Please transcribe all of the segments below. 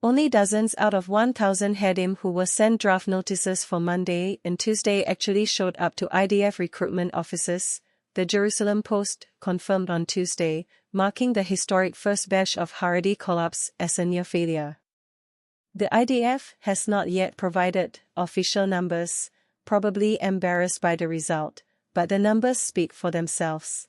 Only dozens out of 1,000 haredim who were sent draft notices for Monday and Tuesday actually showed up to IDF recruitment offices, the Jerusalem Post confirmed on Tuesday, marking the historic first batch of Haredi call-ups as a near failure. The IDF has not yet provided official numbers, probably embarrassed by the result, but the numbers speak for themselves.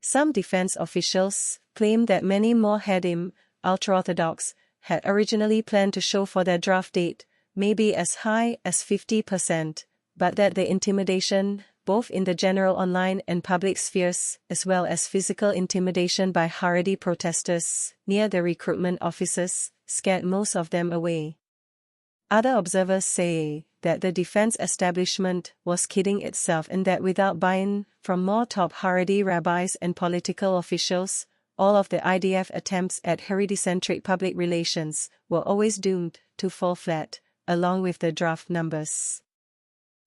Some defense officials claim that many more haredim, ultra-Orthodox, had originally planned to show for their draft date, maybe as high as 50%, but that the intimidation, both in the general online and public spheres, as well as physical intimidation by Haredi protesters near the recruitment offices, scared most of them away. Other observers say that the defense establishment was kidding itself and that without buy-in from more top Haredi rabbis and political officials, all of the IDF attempts at Haredi-centric public relations were always doomed to fall flat, along with the draft numbers.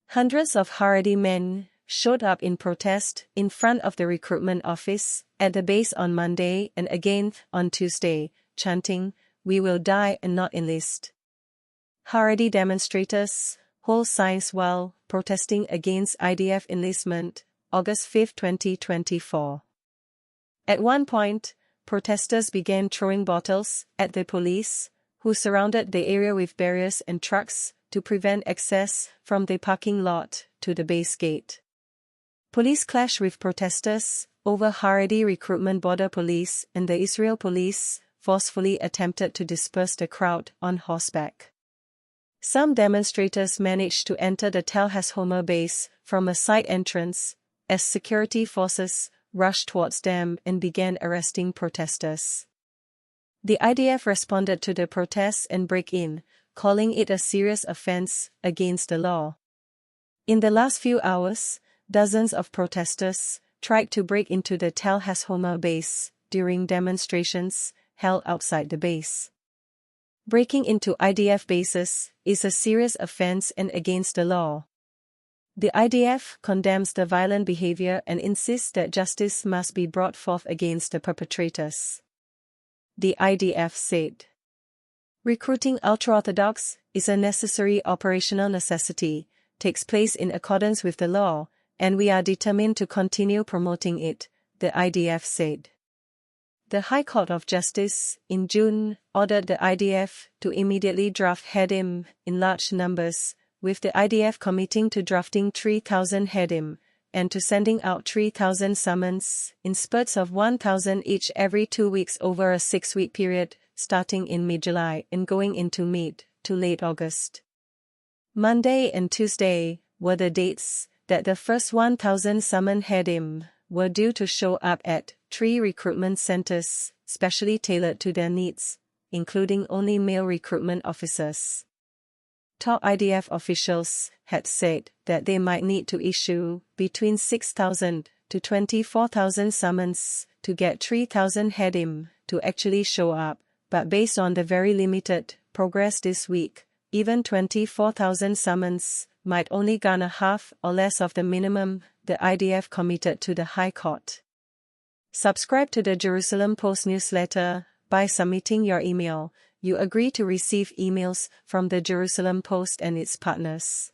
Hundreds of Haredi men showed up in protest in front of the recruitment office at the base on Monday and again on Tuesday, chanting, "We will die and not enlist." Haredi demonstrators hold signs while protesting against IDF enlistment, August 5, 2024. At one point, protesters began throwing bottles at the police, who surrounded the area with barriers and trucks to prevent access from the parking lot to the base gate. Police clashed with protesters over Haredi recruitment. Border police and the Israel police forcefully attempted to disperse the crowd on horseback. Some demonstrators managed to enter the Tel Hashomer base from a side entrance, as security forces rushed towards them and began arresting protesters. The IDF responded to the protests and break-in, calling it a serious offense against the law. In the last few hours, dozens of protesters tried to break into the Tel Hashomer base during demonstrations held outside the base. Breaking into IDF bases is a serious offense and against the law. The IDF condemns the violent behavior and insists that justice must be brought forth against the perpetrators. The IDF said, "Recruiting ultra-Orthodox is a necessary operational necessity, takes place in accordance with the law, and we are determined to continue promoting it," the IDF said. The High Court of Justice, in June, ordered the IDF to immediately draft haredim in large numbers, with the IDF committing to drafting 3,000 haredim, and to sending out 3,000 summons, in spurts of 1,000 each every 2 weeks over a 6-week period, starting in mid-July and going into mid to late August. Monday and Tuesday were the dates that the first 1,000 summoned haredim were due to show up at 3 recruitment centers, specially tailored to their needs, including only male recruitment officers. Top IDF officials had said that they might need to issue between 6,000 to 24,000 summons to get 3,000 haredim to actually show up, but based on the very limited progress this week, even 24,000 summons might only garner half or less of the minimum the IDF committed to the High Court. Subscribe to the Jerusalem Post newsletter. By submitting your email, you agree to receive emails from the Jerusalem Post and its partners.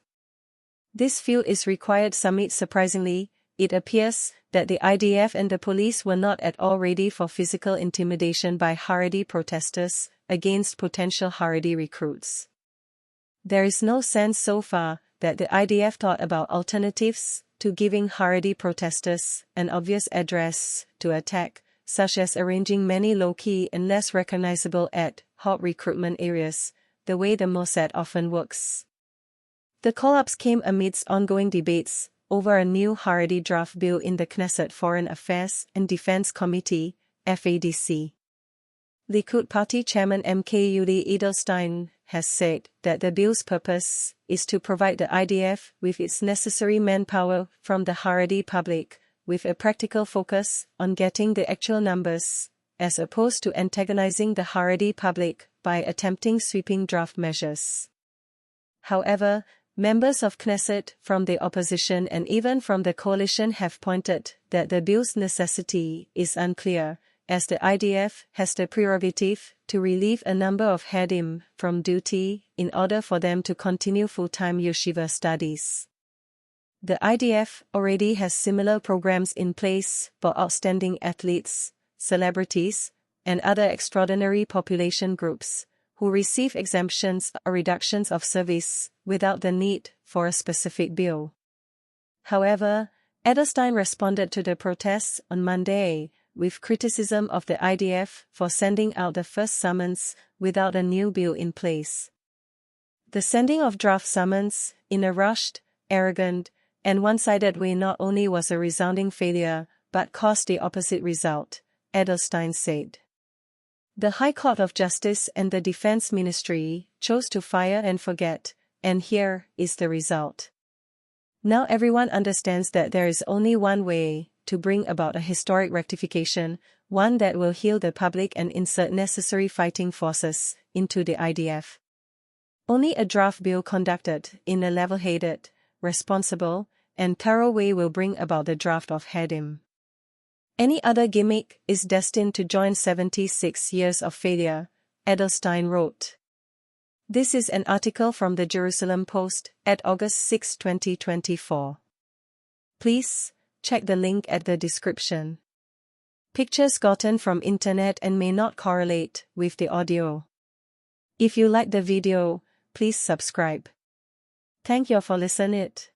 This field is required submit. Surprisingly, it appears that the IDF and the police were not at all ready for physical intimidation by Haredi protesters against potential Haredi recruits. There is no sense so far that the IDF thought about alternatives to giving Haredi protesters an obvious address to attack, such as arranging many low-key and less recognizable ad hoc recruitment areas, the way the Mossad often works. The call-ups came amidst ongoing debates over a new Haredi draft bill in the Knesset Foreign Affairs and Defense Committee, FADC. Likud Party Chairman MK Yuli Edelstein has said that the bill's purpose is to provide the IDF with its necessary manpower from the Haredi public, with a practical focus on getting the actual numbers, as opposed to antagonizing the Haredi public by attempting sweeping draft measures. However, members of Knesset from the opposition and even from the coalition have pointed that the bill's necessity is unclear, as the IDF has the prerogative to relieve a number of haredim from duty in order for them to continue full-time yeshiva studies. The IDF already has similar programs in place for outstanding athletes, celebrities, and other extraordinary population groups who receive exemptions or reductions of service without the need for a specific bill. However, Edelstein responded to the protests on Monday with criticism of the IDF for sending out the first summons without a new bill in place. The sending of draft summons, in a rushed, arrogant, and one-sided way not only was a resounding failure, but caused the opposite result, Edelstein said. The High Court of Justice and the Defense Ministry chose to fire and forget, and here is the result. Now everyone understands that there is only one way to bring about a historic rectification, one that will heal the public and insert necessary fighting forces into the IDF. Only a draft bill conducted in a level-headed, responsible, and thorough way will bring about the draft of haredim. Any other gimmick is destined to join 76 years of failure, Edelstein wrote. This is an article from the Jerusalem Post at August 6, 2024. Please check the link at the description. Pictures gotten from internet and may not correlate with the audio. If you like the video, please subscribe. Thank you for listening it.